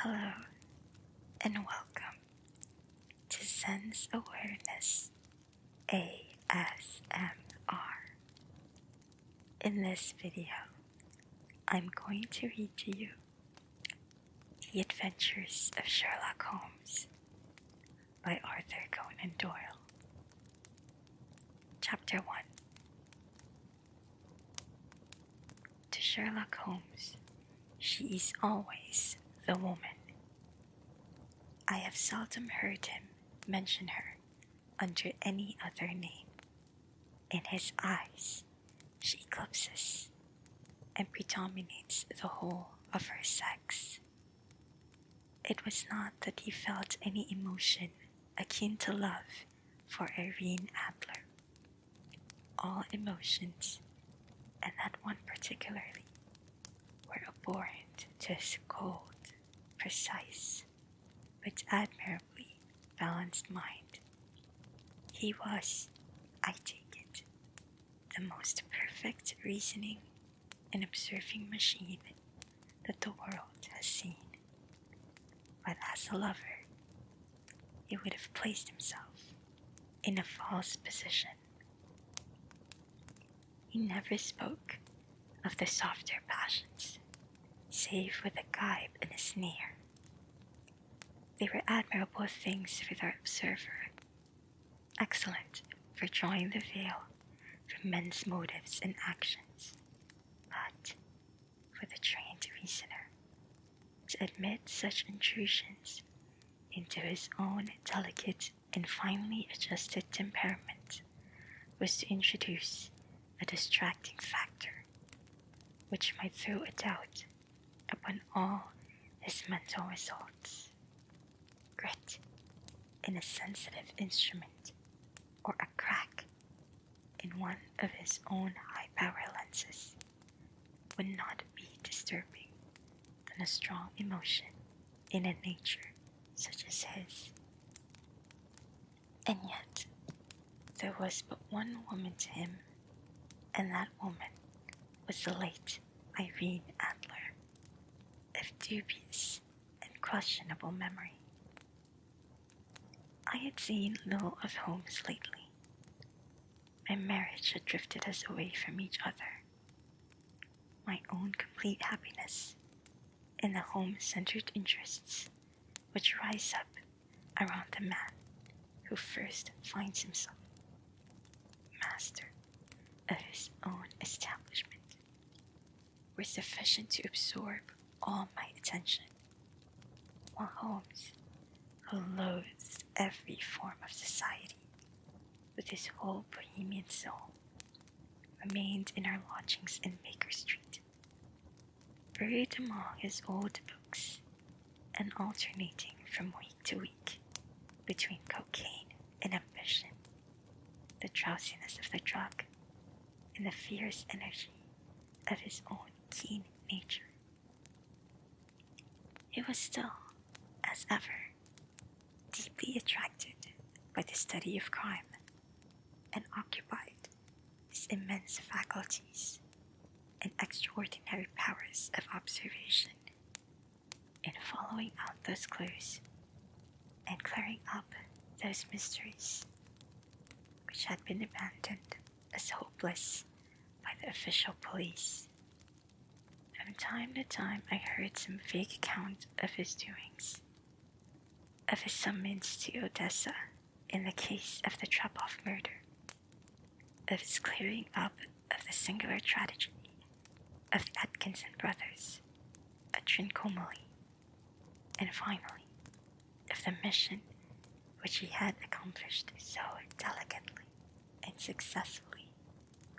Hello and welcome to Sense Awareness ASMR. In this video, I'm going to read to you The Adventures of Sherlock Holmes by Arthur Conan Doyle. Chapter 1. To Sherlock Holmes, she is always the woman. I have seldom heard him mention her under any other name. In his eyes, she eclipses and predominates the whole of her sex. It was not that he felt any emotion akin to love for Irene Adler. All emotions, and that one particularly, were abhorrent to his cold, precise, but admirably balanced mind. He was, I take it, the most perfect reasoning and observing machine that the world has seen. But as a lover, he would have placed himself in a false position. He never spoke of the softer passions, save with a gibe and a sneer. They were admirable things for the observer, excellent for drawing the veil from men's motives and actions, but for the trained reasoner, to admit such intrusions into his own delicate and finely adjusted temperament was to introduce a distracting factor which might throw a doubt upon all his mental results. Grit in a sensitive instrument, or a crack in one of his own high-power lenses, would not be disturbing than a strong emotion in a nature such as his. And yet, there was but one woman to him, and that woman was the late Irene Adler, of dubious and questionable memory. I had seen little of Holmes lately. My marriage had drifted us away from each other. My own complete happiness in the home-centered interests which rise up around the man who first finds himself master of his own establishment were sufficient to absorb all my attention, while Holmes, who loathed every form of society with his whole bohemian soul, remained in our lodgings in Baker Street, buried among his old books and alternating from week to week between cocaine and ambition, the drowsiness of the drug, and the fierce energy of his own keen nature. He was still, as ever, deeply attracted by the study of crime, and occupied his immense faculties and extraordinary powers of observation in following out those clues and clearing up those mysteries which had been abandoned as hopeless by the official police. From time to time I heard some vague account of his doings, of his summons to Odessa in the case of the Trepoff murder, of his clearing up of the singular tragedy of the Atkinson brothers at Trincomalee, and finally of the mission which he had accomplished so delicately and successfully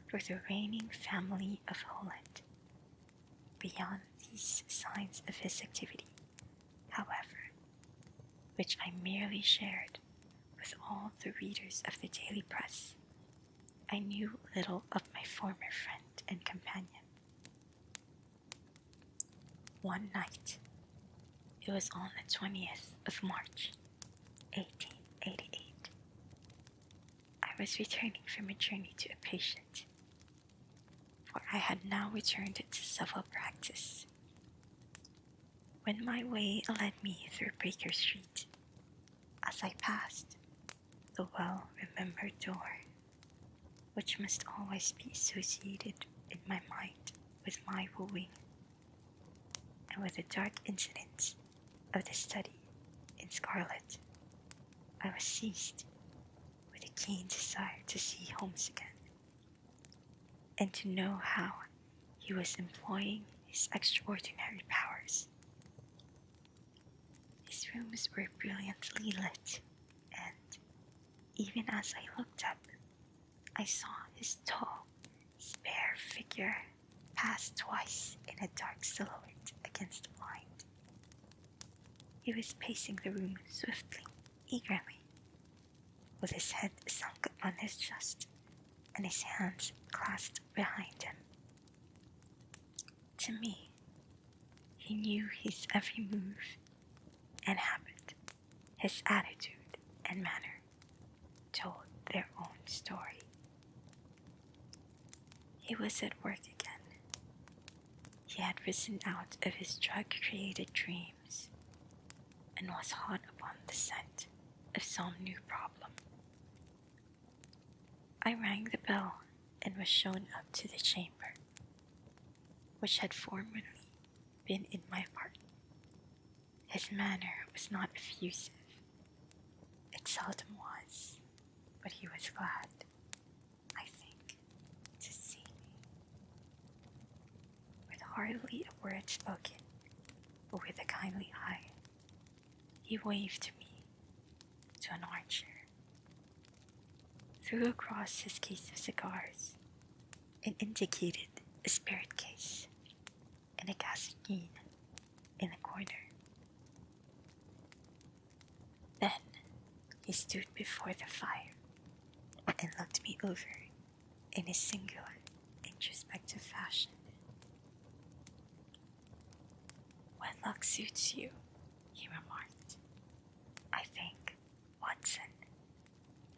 for the reigning family of Holland. Beyond these signs of his activity, however, which I merely shared with all the readers of the daily press, I knew little of my former friend and companion. One night, it was on the 20th of March, 1888, I was returning from a journey to a patient, for I had now returned to civil practice. when my way led me through Baker Street. As I passed the well-remembered door, which must always be associated in my mind with my wooing, and with the dark incidents of the study in scarlet, I was seized with a keen desire to see Holmes again, and to know how he was employing his extraordinary powers. His rooms were brilliantly lit, and even as I looked up, I saw his tall, spare figure pass twice in a dark silhouette against the blind. He was pacing the room swiftly, eagerly, with his head sunk on his chest and his hands clasped behind him. To me, he knew his every move and habit, his attitude and manner told their own story. He was at work again. He had risen out of his drug-created dreams and was hot upon the scent of some new problem. I rang the bell and was shown up to the chamber, which had formerly been in my apartment. His manner was not effusive. It seldom was, but he was glad, I think, to see me. With hardly a word spoken, but with a kindly eye, he waved me to an armchair, threw across his case of cigars, and indicated a spirit case and a gasoline in the corner. Then he stood before the fire and looked me over in his singular, introspective fashion. "When luck suits you," he remarked, "I think, Watson,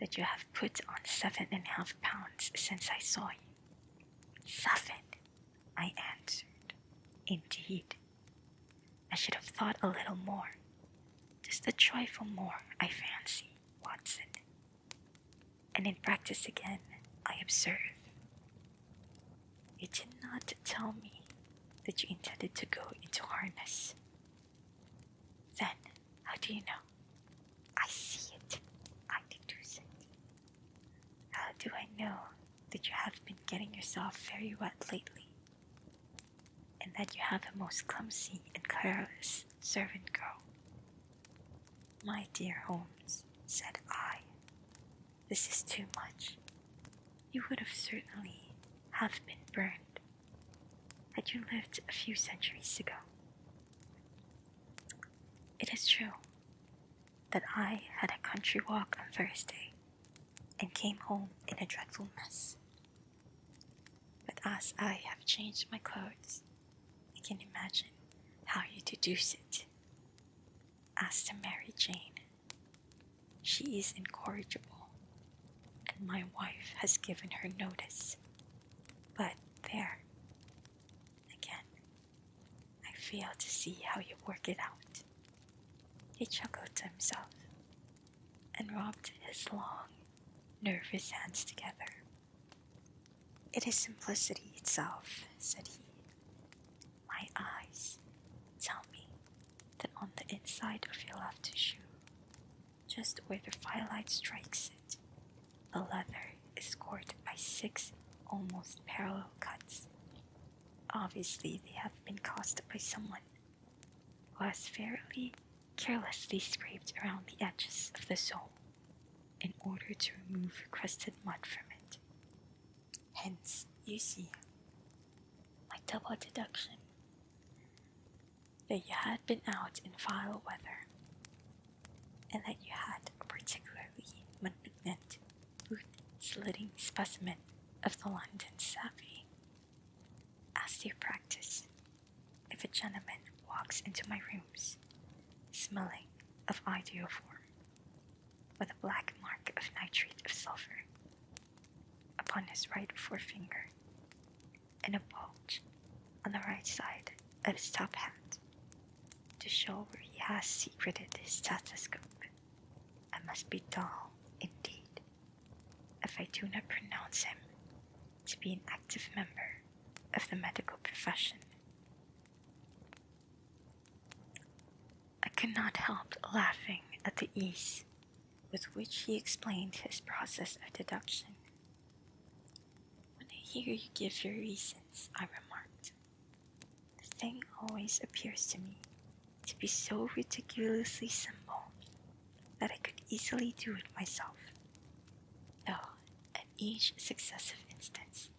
that you have put on 7.5 pounds since I saw you." "7," I answered. "Indeed, I should have thought a little more, just a trifle more, I fancy, Watson. And in practice again, I observe. You did not tell me that you intended to go into harness. Then, how do you know?" "I see it. I deduce it." "How do I know that you have been getting yourself very wet lately, and that you have a most clumsy and careless servant girl?" "My dear Holmes," said I, "this is too much. You would have certainly have been burned had you lived a few centuries ago. It is true that I had a country walk on Thursday and came home in a dreadful mess. But as I have changed my clothes, I can imagine how you deduce it. As to Mary Jane, she is incorrigible, and my wife has given her notice. But there, again, I fail to see how you work it out." He chuckled to himself and rubbed his long, nervous hands together. "It is simplicity itself," said he. "My eyes tell me that on the inside of your left shoe, just where the firelight strikes it, the leather is scored by 6 almost parallel cuts. Obviously, they have been caused by someone who has fairly carelessly scraped around the edges of the sole in order to remove crusted mud from it. Hence, you see, my double deduction that you had been out in foul weather, and that you had a particularly malignant boot-slitting specimen of the London savvy. As to your practice, if a gentleman walks into my rooms, smelling of iodoform, with a black mark of nitrate of sulfur upon his right forefinger, and a bulge on the right side of his top hat, to show where he has secreted his stethoscope. I must be dull, indeed, if I do not pronounce him to be an active member of the medical profession. I could not help laughing at the ease with which he explained his process of deduction. When I hear you give your reasons, I remarked, the thing always appears to me to be so ridiculously simple that I could easily do it myself, though at each successive instance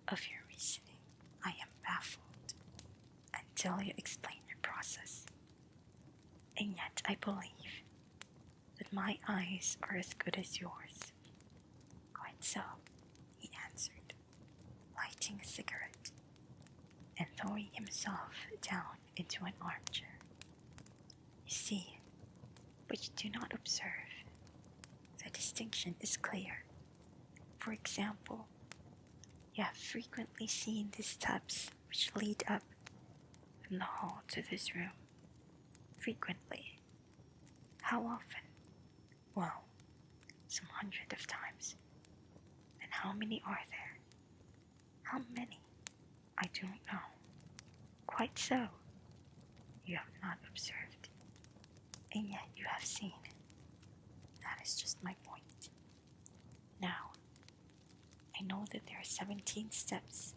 of your reasoning I am baffled until you explain your process. And yet I believe that my eyes are as good as yours. Quite so, he answered, lighting a cigarette and throwing himself down into an armchair. You see, but you do not observe. The distinction is clear. For example, you have frequently seen the steps which lead up from the hall to this room. Frequently. How often? Well, some hundred of times. And how many are there? How many? I don't know. Quite so. You have not observed, and yet you have seen. That is just my point. Now, I know that there are 17 steps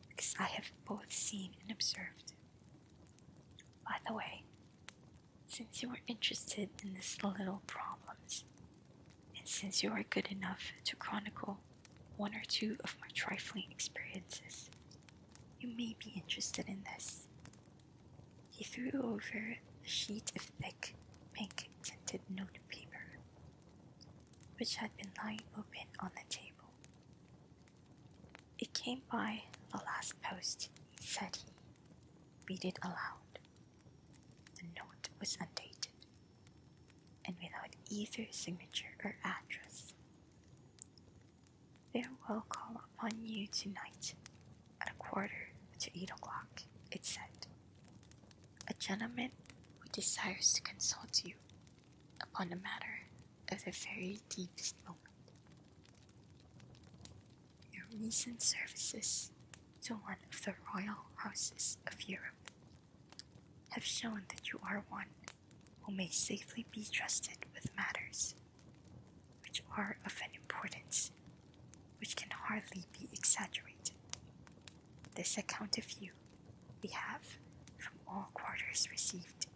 because I have both seen and observed. By the way, since you are interested in these little problems, and since you are good enough to chronicle one or two of my trifling experiences, you may be interested in this. He threw over a sheet of thick, pink-tinted note paper, which had been lying open on the table. It came by the last post, said he. Read it aloud. The note was undated, and without either signature or address. There will call upon you tonight at 7:45, it said. A gentleman who desires to consult you upon a matter of the very deepest moment. Your recent services to one of the royal houses of Europe have shown that you are one who may safely be trusted with matters which are of an importance which can hardly be exaggerated. This account of you we have from all quarters received.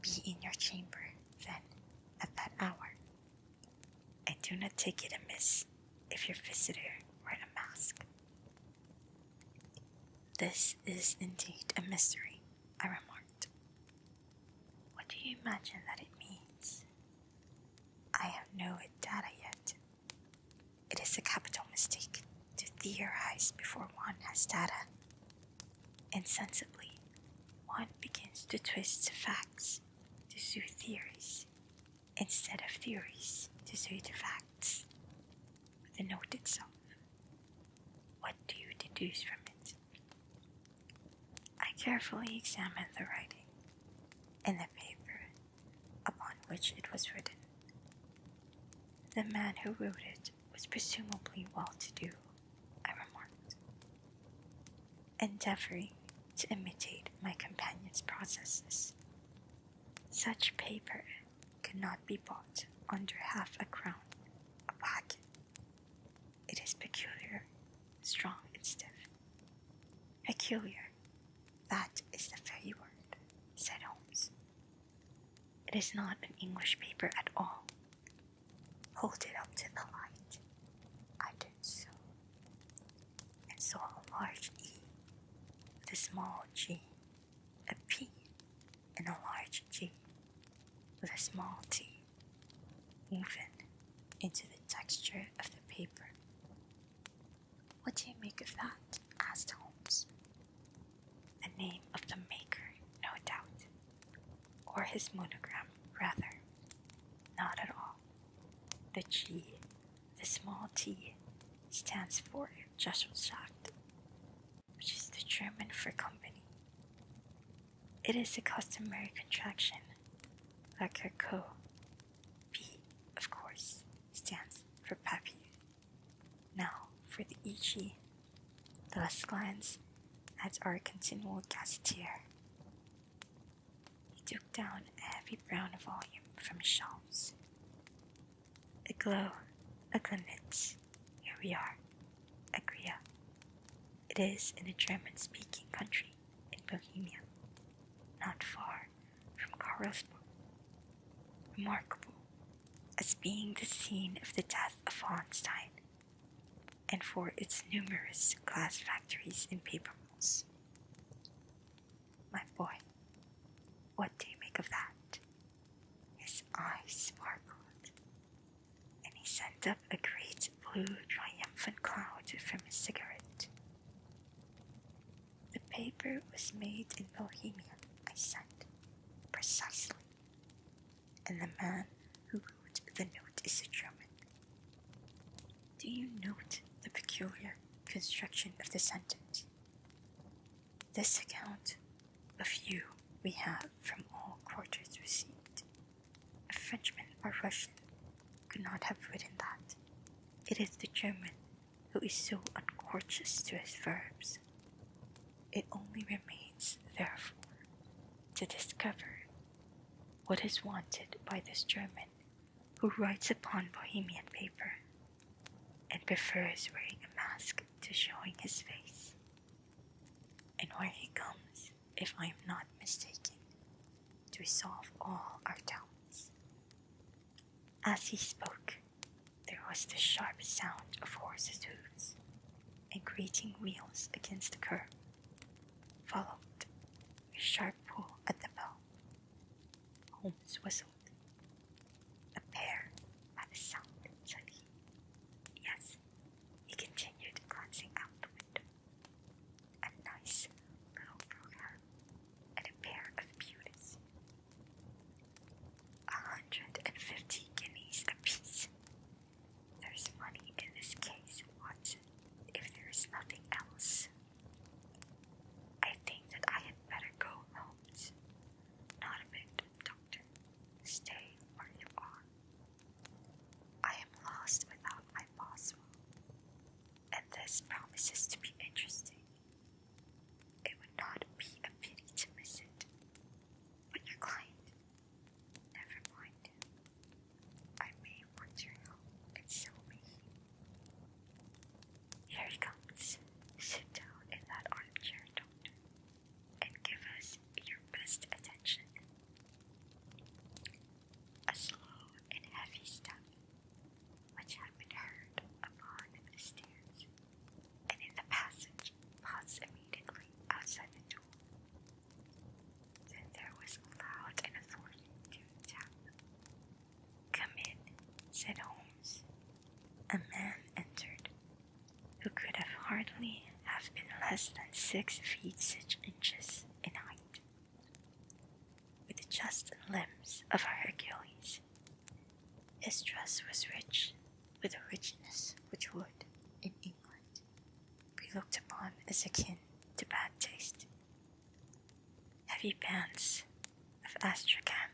Be in your chamber, then, at that hour, and do not take it amiss if your visitor wear a mask. This is indeed a mystery, I remarked. What do you imagine that it means? I have no data yet. It is a capital mistake to theorize before one has data. Insensibly, one begins to twist facts to suit theories, instead of theories to suit facts. The note itself, what do you deduce from it? I carefully examined the writing and the paper upon which it was written. The man who wrote it was presumably well-to-do, I remarked, endeavoring to imitate my companion's processes. Such paper could not be bought under ½ a packet. It is peculiar, strong and stiff. Peculiar, that is the very word, said Holmes. It is not an English paper at all. Hold it up to the light. I did so, and saw a large E with a small G, a P, and a large G with a small T, woven into the texture of the paper. What do you make of that? Asked Holmes. The name of the maker, no doubt, or his monogram, rather. Not at all. The G, the small T, stands for Gesellschaft, which is the German for company. It is a customary contraction, like our co. P, of course, stands for papier. Now, for the EG, the last glance at our continual gazetteer. He took down a heavy brown volume from his shelves. A glitz. Here we are, Agria. It is in a German-speaking country in Bohemia, not far from Karlsburg. Remarkable as being the scene of the death of Einstein, and for its numerous glass factories and paper mills. My boy, what do you make of that? His eyes sparkled, and he sent up a great blue triumphant cloud from his cigarette. The paper was made in Bohemia, I said, precisely, and the man who wrote the note is a German. Do you note the peculiar construction of the sentence? This account of you we have from all quarters received. A Frenchman or Russian could not have written that. It is the German who is so uncourteous to his verbs. It only remains, therefore, to discover what is wanted by this German who writes upon Bohemian paper and prefers wearing a mask to showing his face, and where he comes, if I am not mistaken, to resolve all our doubts. As he spoke, there was the sharp sound of horses' hoofs and grating wheels against the curb, followed a sharp pull at the bell. Holmes whistled. A pair had a sound, said he. Yes, he continued, glancing out the window. A nice little brougham and a pair of beauties. 150 guineas apiece. There's money in this case, Watson, if there is nothing else. I think that I had better go, Holmes. Not a bit, Doctor. Stay where you are. I am lost without my Boswell, and this promises to be interesting. It would not be a pity to miss it. But your client, never mind. I may want your help, and so may he. Here he comes. Sit down in that armchair, Doctor, and give us your best attention. A slow and heavy step, which had been heard upon the stairs, and in the passage, paused immediately outside the door. Then there was a loud and authoritative tap. Come in, said Holmes. A man entered, who could have hardly have been less than 6 feet 6 inches in height, with the chest and limbs of a Hercules. His dress was rich, with a richness which would, in England, be looked upon as akin to bad taste. Heavy bands of astrakhan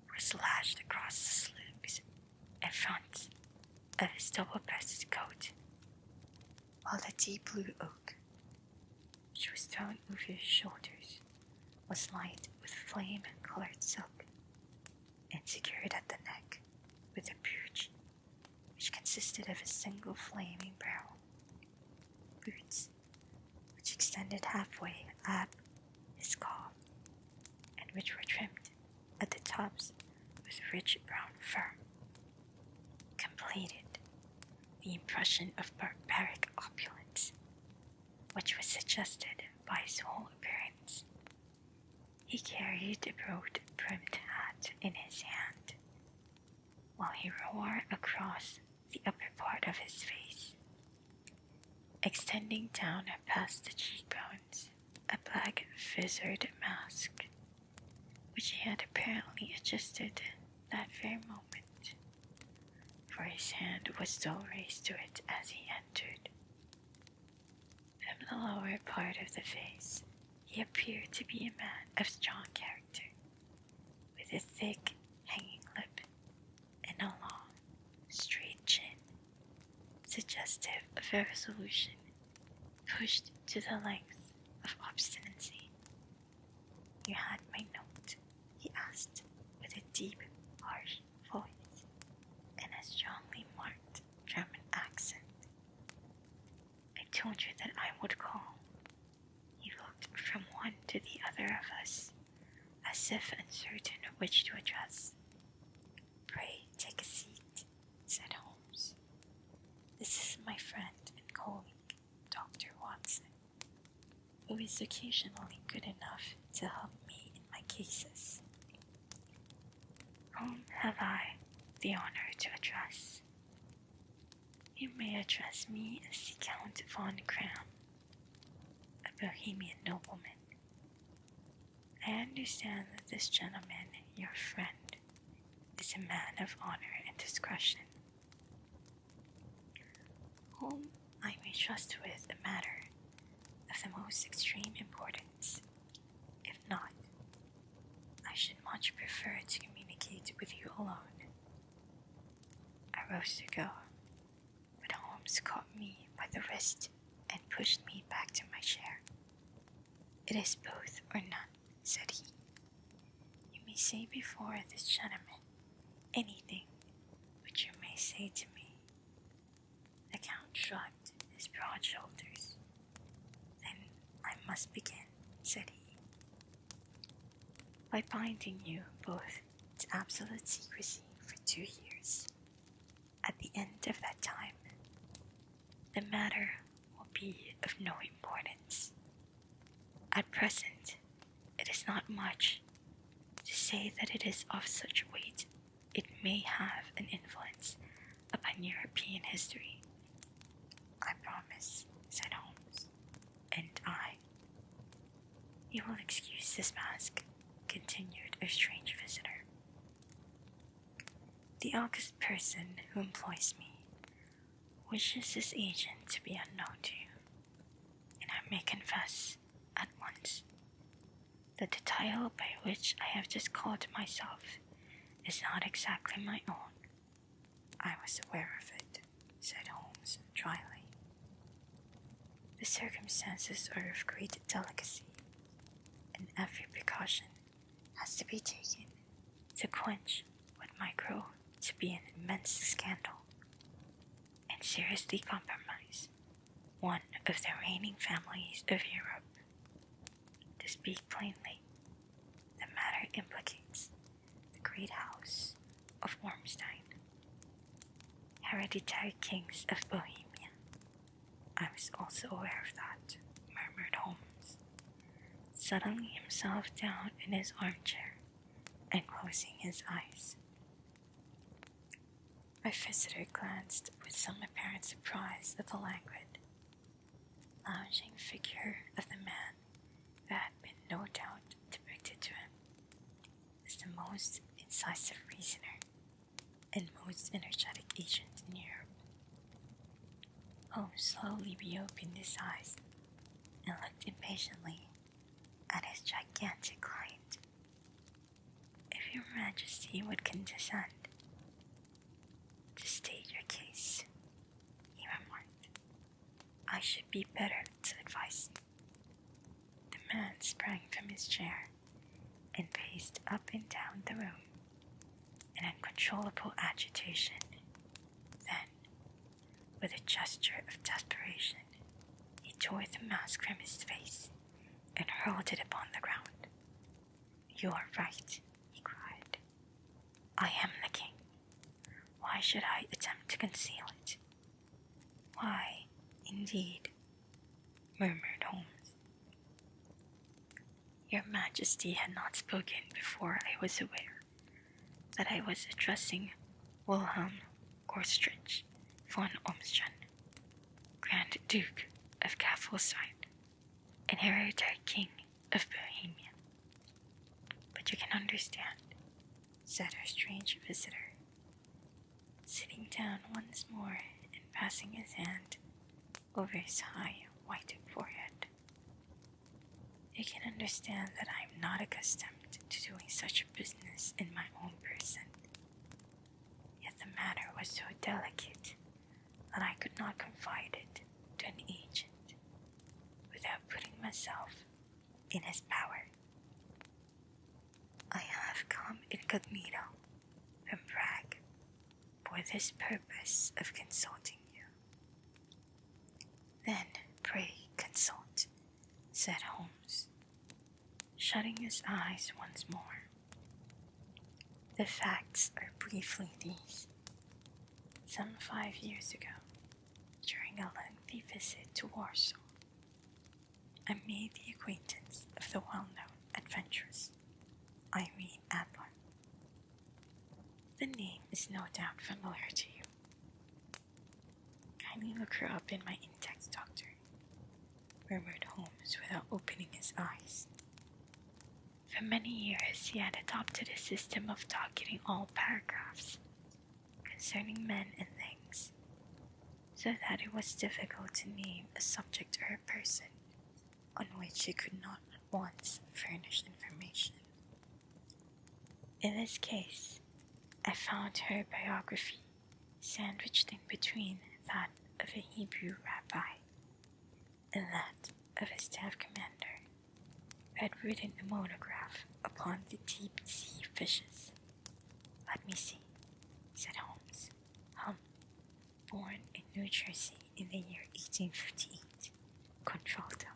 were slashed across the sleeves and front of his double-breasted coat, while the deep blue oak, which was thrown over his shoulders, was lined with flame-colored silk and secured at the neck with a brooch, which consisted of a single flaming barrel. Boots, which extended halfway up his calf, and which were trimmed at the tops with rich brown fur, completed the impression of barbaric opulence, which was suggested by his whole appearance. He carried a broad-brimmed hat in his hand, while he wore across the upper part of his face, extending down past the cheekbones, a black visored mask, which he had apparently adjusted that very moment, for his hand was still raised to it as he entered. From the lower part of the face, he He appeared to be a man of strong character, with a thick, hanging lip and a long, straight chin, suggestive of a resolution pushed to the length of obstinacy. "You had my note?" he asked, with a deep, harsh voice and a strongly marked German accent. "I told you that I would call." He looked from one to the other of us, as if uncertain which to address. "Pray take a seat," said Holmes. "This is my friend and colleague, Dr. Watson, who is occasionally good enough to help me in my cases. Whom have I the honor to address?" "You may address me as the Count von Kram, a Bohemian nobleman. I understand that this gentleman, your friend, is a man of honor and discretion, whom I may trust with a matter of the most extreme importance. If not, I should much prefer to communicate with you alone." I rose to go, but Holmes caught me by the wrist and pushed me back to my chair. "It is both or none," said he. "You may say before this gentleman anything which you may say to me." The Count shrugged his broad shoulders. "Then I must begin," said he, "by binding you both to absolute secrecy for 2 years. At the end of that time, the matter will be of no importance. At present, it is not much to say that it is of such weight it may have an influence upon European history." "I promise," said Holmes. "And I." "You will excuse this mask," continued our strange visitor. "The august person who employs me wishes his agent to be unknown to you, and I may confess at once that the title by which I have just called myself is not exactly my own." "I was aware of it," said Holmes dryly. "The circumstances are of great delicacy, and every precaution has to be taken to quench what might grow to be an immense scandal, and seriously compromise one of the reigning families of Europe. To speak plainly, the matter implicates the great house of Ormstein, hereditary kings of Bohemia." "I was also aware of that," murmured Holmes, settling himself down in his armchair and closing his eyes. My visitor glanced with some apparent surprise at the languid, lounging figure of the man who had been no doubt depicted to him as the most incisive reasoner and most energetic agent in Europe. Holmes slowly reopened his eyes and looked impatiently at his gigantic client. "If your Majesty would condescend to state your case," he remarked, "I should be better to advise you." The man sprang from his chair and paced up and down the room in uncontrollable agitation. Then, with a gesture of desperation, he tore the mask from his face and hurled it upon the ground. "You are right," he cried. "I am the king. Why should I attempt to conceal it?" "Why, indeed," murmured Holmes. "Your Majesty had not spoken before I was aware that I was addressing Wilhelm Gorstrich von Ormstein, Grand Duke of Kaffelsheim, and hereditary King of Bohemia. But you can understand," said our strange visitor, sitting down once more and passing his hand over his high, white forehead. "You can understand that I am not accustomed to doing such business in my own person. Yet the matter was so delicate that I could not confide it to an agent without putting myself in his power. I have come incognito from Prague for this purpose of consulting you. Then pray consult, said Holmes, shutting his eyes once more. The facts are briefly these. Some 5 years ago, during a lengthy visit to Warsaw, I made the acquaintance of the well-known adventuress Irene Adler. The name is no doubt familiar to you. Kindly look her up in my index, Doctor, murmured Holmes without opening his eyes. For many years he had adopted a system of docketing all paragraphs concerning men and things, so that it was difficult to name a subject or a person on which he could not at once furnish information. In this case, I found her biography sandwiched in between that of a Hebrew rabbi and that of a staff commander who had written a monograph upon the deep sea fishes. Let me see, said Holmes. Born in New Jersey in the year 1858. Contralto.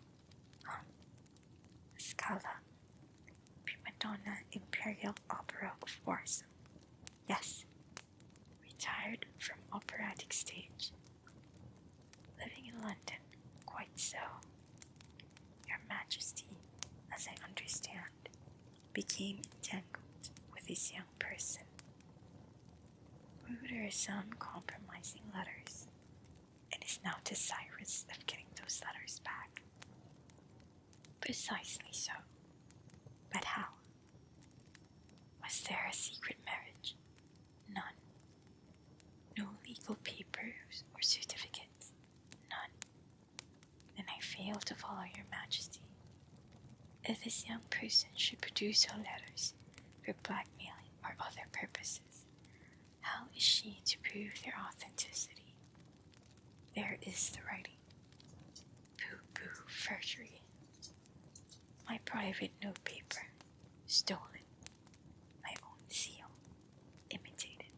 Scala. Prima donna Imperial Opera of Warsaw. Yes. Retired from operatic stage. Living in London. Quite so. Your Majesty, as I understand, became entangled with this young person. Wrote her some compromising letters, and is now desirous of getting those letters back. Precisely so. But how? Was there a secret marriage? None. No legal papers or certificates? None. Then I fail to follow your Majesty. If this young person should produce her letters for blackmailing or other purposes, how is she to prove their authenticity? There is the writing. Pooh, forgery. My private notepaper, stolen. My own seal, imitated.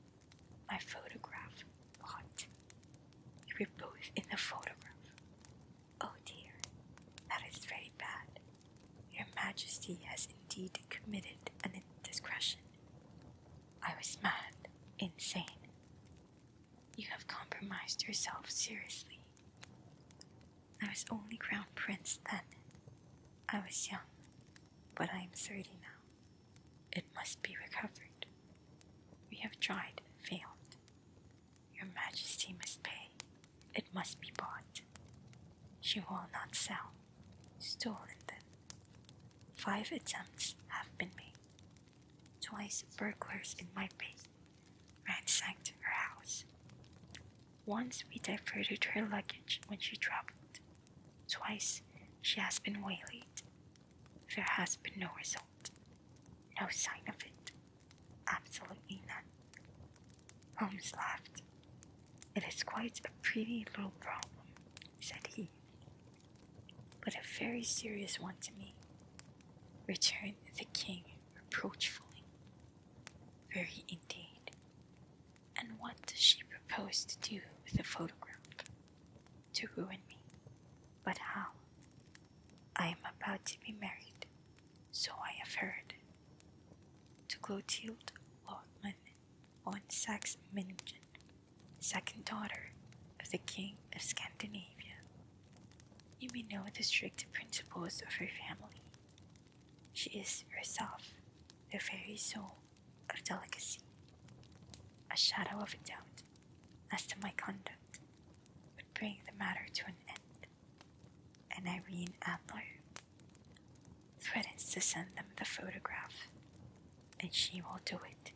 My photograph, bought. You were both in the photograph. Oh dear, that is very bad. Your Majesty has indeed committed an indiscretion. I was mad, insane. You have compromised yourself seriously. I was only Crown Prince then. I was young, but I am 30 now. It must be recovered. We have tried and failed. Your Majesty must pay. It must be bought. She will not sell. Stolen then. 5 attempts have been made. Twice burglars in my pay ransacked her house. Once we diverted her luggage when she traveled. Twice she has been waylaid. There has been no result. No sign of it. Absolutely none. Holmes laughed. It is quite a pretty little problem, said he. But a very serious one to me, returned the king reproachfully. Very indeed. And what does she propose to do with the photograph? To ruin me. But how? I am about to be married, so I have heard, to Clotilde Lotman von Saxe-Meiningen, second daughter of the King of Scandinavia. You may know the strict principles of her family. She is herself the very soul of delicacy. A shadow of a doubt as to my conduct would bring the matter to an end. And Irene Adler threatens to send them the photograph, and she will do it